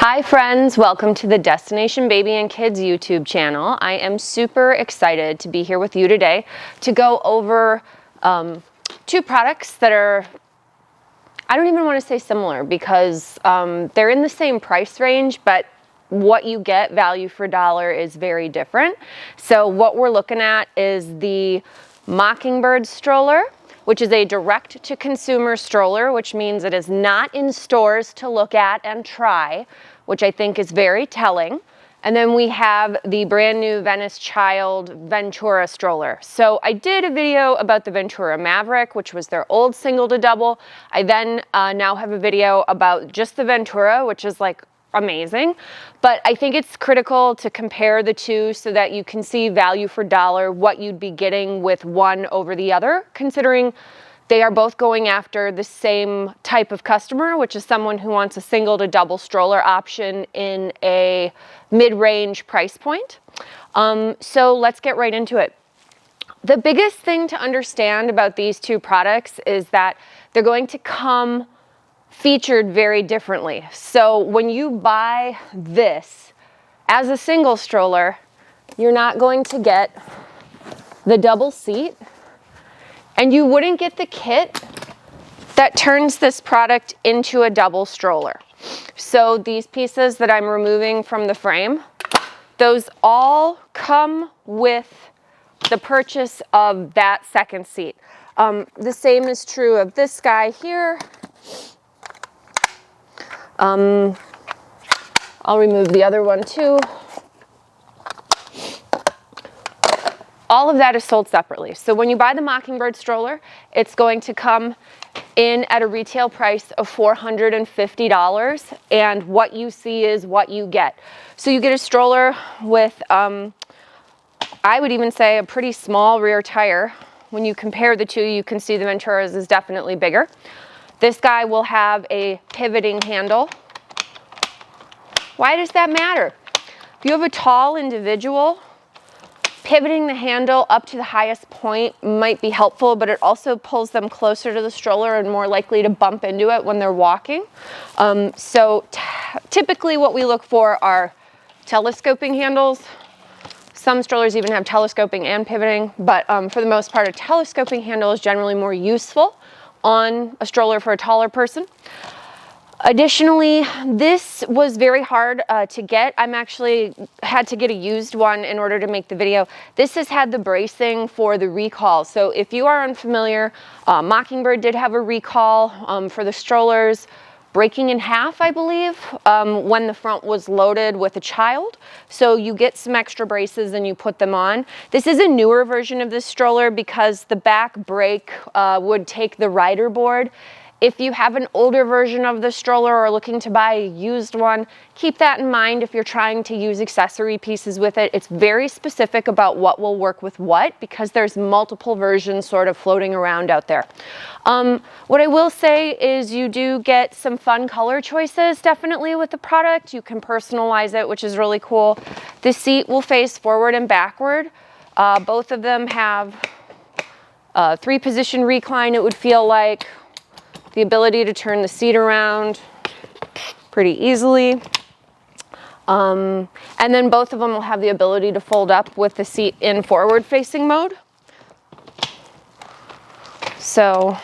Hi friends, welcome to the Destination Baby and Kids YouTube channel. I am super excited to be here with you today to go over two products that are, I don't even want to say similar because they're in the same price range, but what you get value for dollar is very different. So what we're looking at is the Mockingbird stroller, which is a direct-to-consumer stroller, which means it is not in stores to look at and try, which I think is very telling. And then we have the brand new Venice Child Ventura stroller. So I did a video about the Ventura Maverick, which was their old single to double. I then now have a video about just the Ventura, which is like amazing. But I think it's critical to compare the two so that you can see value for dollar, what you'd be getting with one over the other, considering they are both going after the same type of customer, which is someone who wants a single to double stroller option in a mid-range price point. So let's get right into it. The biggest thing to understand about these two products is that they're going to come featured very differently. So when you buy this as a single stroller, you're not going to get the double seat, and you wouldn't get the kit that turns this product into a double stroller. So these pieces that I'm removing from the frame, those all come with the purchase of that second seat. The same is true of this guy here. I'll remove the other one too. All of that is sold separately. So when you buy the Mockingbird stroller, it's going to come in at a retail price of $450, and what you see is what you get. So you get a stroller with, I would even say, a pretty small rear tire. When you compare the two, you can see the Ventura's is definitely bigger. This guy will have a pivoting handle. Why does that matter? If you have a tall individual, pivoting the handle up to the highest point might be helpful, but it also pulls them closer to the stroller and more likely to bump into it when they're walking. So typically what we look for are telescoping handles. Some strollers even have telescoping and pivoting, but for the most part, a telescoping handle is generally more useful on a stroller for a taller person. Additionally, this was very hard to get. I'm actually had to get a used one in order to make the video. This has had the bracing for the recall. So if you are unfamiliar, Mockingbird did have a recall for the strollers, breaking in half, I believe, when the front was loaded with a child. So you get some extra braces and you put them on. This is a newer version of this stroller because the back brake would take the rider board. If you have an older version of the stroller or are looking to buy a used one, keep that in mind if you're trying to use accessory pieces with it. It's very specific about what will work with what because there's multiple versions sort of floating around out there. What I will say is you do get some fun color choices definitely with the product. You can personalize it, which is really cool. The seat will face forward and backward. Both of them have a 3-position recline, it would feel like. The ability to turn the seat around pretty easily. And then both of them will have the ability to fold up with the seat in forward facing mode. So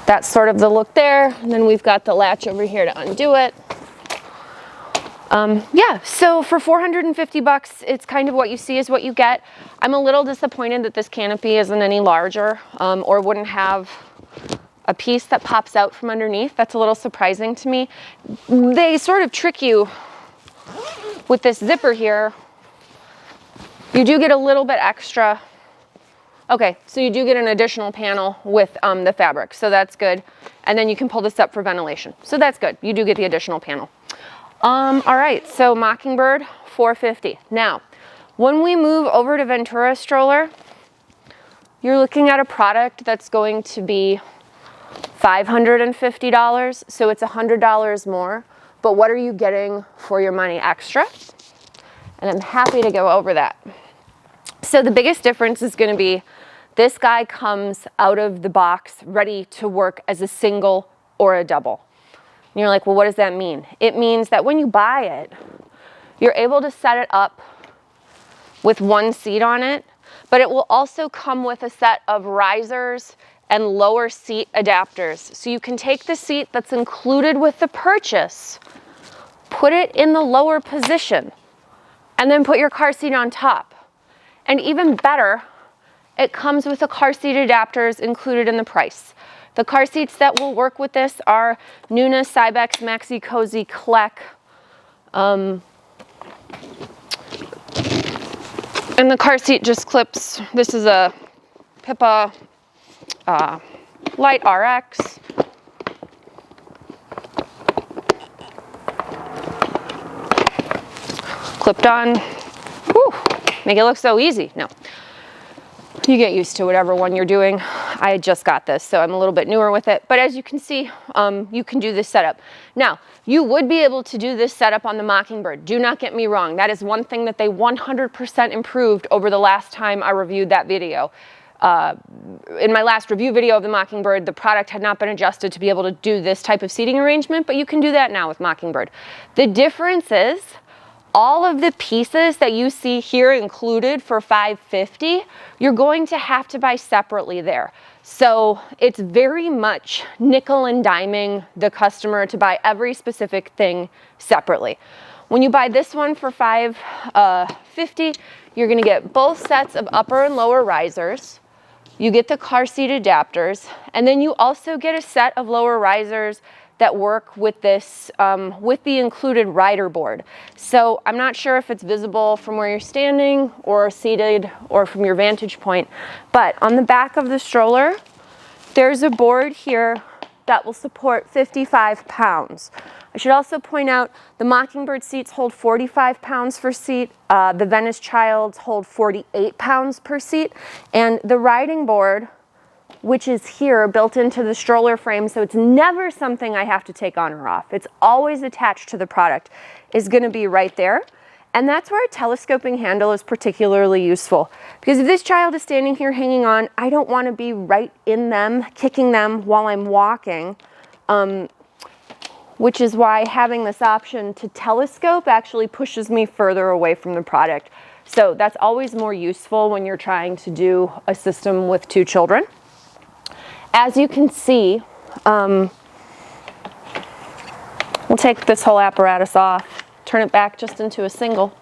that's sort of the look there. And then we've got the latch over here to undo it. Yeah, so for 450 bucks, it's kind of what you see is what you get. I'm a little disappointed that this canopy isn't any larger or wouldn't have a piece that pops out from underneath. That's a little surprising to me. They sort of trick you with this zipper here. You do get a little bit extra. Okay, so you do get an additional panel with the fabric, so that's good. And then you can pull this up for ventilation. So that's good. You do get the additional panel. All right, so Mockingbird, $450. Now, when we move over to Ventura stroller, you're looking at a product that's going to be $550, so it's $100 more. But what are you getting for your money extra? And I'm happy to go over that. So the biggest difference is going to be this guy comes out of the box ready to work as a single or a double. And you're like, well, what does that mean? It means that when you buy it, you're able to set it up with one seat on it, but it will also come with a set of risers and lower seat adapters. So you can take the seat that's included with the purchase, put it in the lower position, and then put your car seat on top. And even better, it comes with the car seat adapters included in the price. The car seats that will work with this are NUNA, Cybex, Maxi Cozy, Kleck. And the car seat just clips. This is a PIPA LITE RX. Clipped on. Whew, make it look so easy. No. You get used to whatever one you're doing. I just got this, so I'm a little bit newer with it. But as you can see, you can do this setup. Now, you would be able to do this setup on the Mockingbird. Do not get me wrong. That is one thing that they 100% improved over the last time I reviewed that video. In my last review video of the Mockingbird, the product had not been adjusted to be able to do this type of seating arrangement, but you can do that now with Mockingbird. The difference is, all of the pieces that you see here included for $550, you're going to have to buy separately there. So it's very much nickel and diming the customer to buy every specific thing separately. When you buy this one for $550, you're gonna get both sets of upper and lower risers. You get the car seat adapters, and then you also get a set of lower risers that work with this, with the included rider board. So I'm not sure if it's visible from where you're standing or seated or from your vantage point, but on the back of the stroller, there's a board here that will support 55 pounds. I should also point out the Mockingbird seats hold 45 pounds per seat. The Venice Childs hold 48 pounds per seat. And the riding board, which is here built into the stroller frame, so it's never something I have to take on or off. It's always attached to the product, is gonna be right there. And that's where a telescoping handle is particularly useful. Because if this child is standing here hanging on, I don't wanna be right in them, kicking them while I'm walking, which is why having this option to telescope actually pushes me further away from the product. So that's always more useful when you're trying to do a system with 2 children. As you can see, we'll take this whole apparatus off, turn it back just into a single.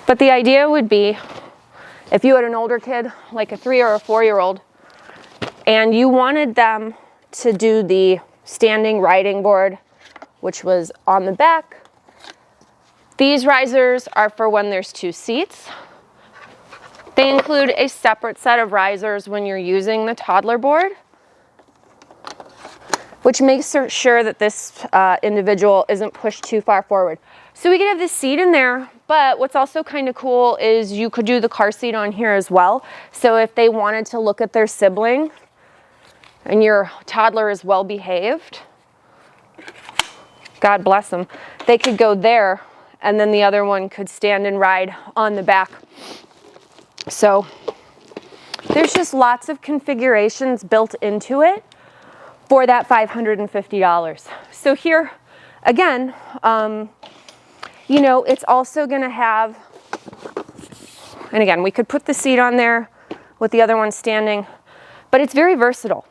But the idea would be, if you had an older kid, like a 3 or a 4-year-old, and you wanted them to do the standing riding board, which was on the back, these risers are for when there's 2 seats. They include a separate set of risers when you're using the toddler board, which makes sure that this individual isn't pushed too far forward. So we could have this seat in there, but what's also kind of cool is you could do the car seat on here as well. So if they wanted to look at their sibling and your toddler is well behaved, God bless them, they could go there and then the other one could stand and ride on the back. So there's just lots of configurations built into it for that $550. So here, again, you know, it's also gonna have, and again, we could put the seat on there with the other one standing, but it's very versatile.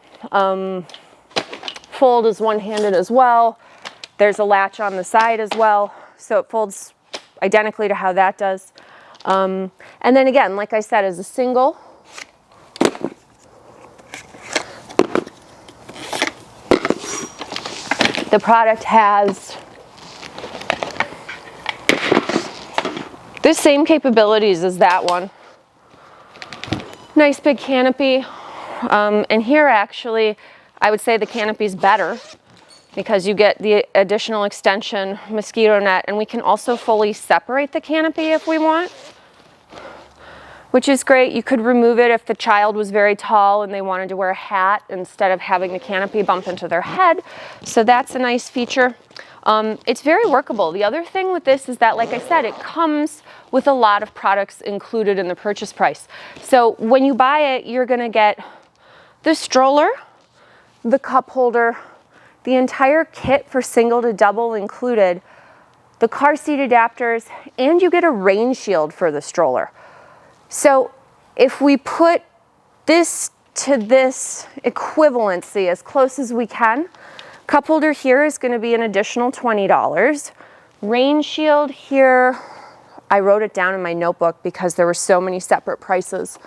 Fold is one-handed as well. There's a latch on the side as well, so it folds identically to how that does. And then again, like I said, as a single, the product has the same capabilities as that one. Nice big canopy. And here actually, I would say the canopy's better because you get the additional extension mosquito net, and we can also fully separate the canopy if we want, which is great. You could remove it if the child was very tall and they wanted to wear a hat instead of having the canopy bump into their head. So that's a nice feature. It's very workable. The other thing with this is that, like I said, it comes with a lot of products included in the purchase price. So when you buy it, you're gonna get the stroller, the cup holder, the entire kit for single to double included the car seat adapters, and you get a rain shield for the stroller. So if we put this to this equivalency as close as we can, cup holder here is going to be an additional $20. Rain shield here, I wrote it down in my notebook because there were so many separate prices.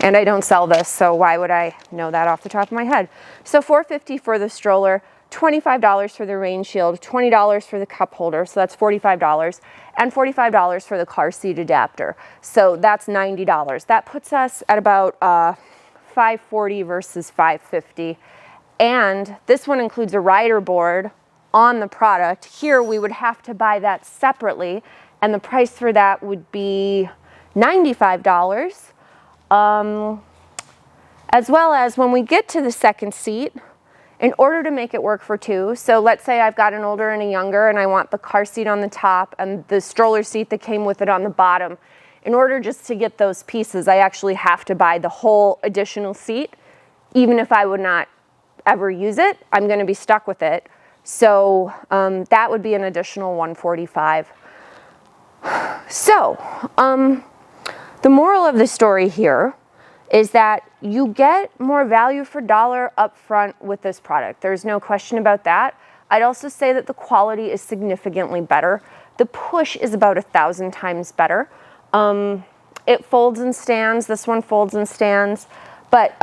And I don't sell this, so why would I know that off the top of my head? So $4.50 for the stroller, $25 for the rain shield, $20 for the cup holder, so that's $45, and $45 for the car seat adapter. So that's $90. That puts us at about $5.40 versus $5.50. And this one includes a rider board on the product. Here we would have to buy that separately, and the price for that would be $95. As well as when we get to the second seat, in order to make it work for two, so let's say I've got an older and a younger and I want the car seat on the top and the stroller seat that came with it on the bottom. In order just to get those pieces, I actually have to buy the whole additional seat. Even if I would not ever use it, I'm going to be stuck with it. So that would be an additional $145. So the moral of the story here is that you get more value for dollar up front with this product. There's no question about that. I'd also say that the quality is significantly better. The push is about 1,000 times better. It folds and stands. This one folds and stands. But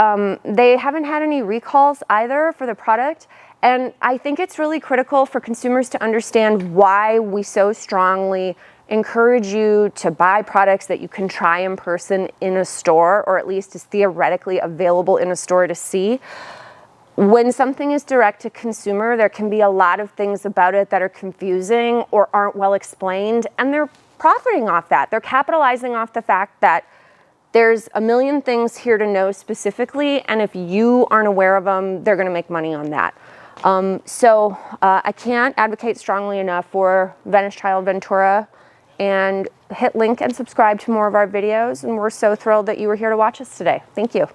they haven't had any recalls either for the product. And I think it's really critical for consumers to understand why we so strongly encourage you to buy products that you can try in person in a store, or at least is theoretically available in a store to see. When something is direct to consumer, there can be a lot of things about it that are confusing or aren't well explained, and they're profiting off that. They're capitalizing off the fact that there's a million things here to know specifically, and if you aren't aware of them, they're going to make money on that. So I can't advocate strongly enough for Venice Child Ventura, and hit link and subscribe to more of our videos, and we're so thrilled that you were here to watch us today. Thank you.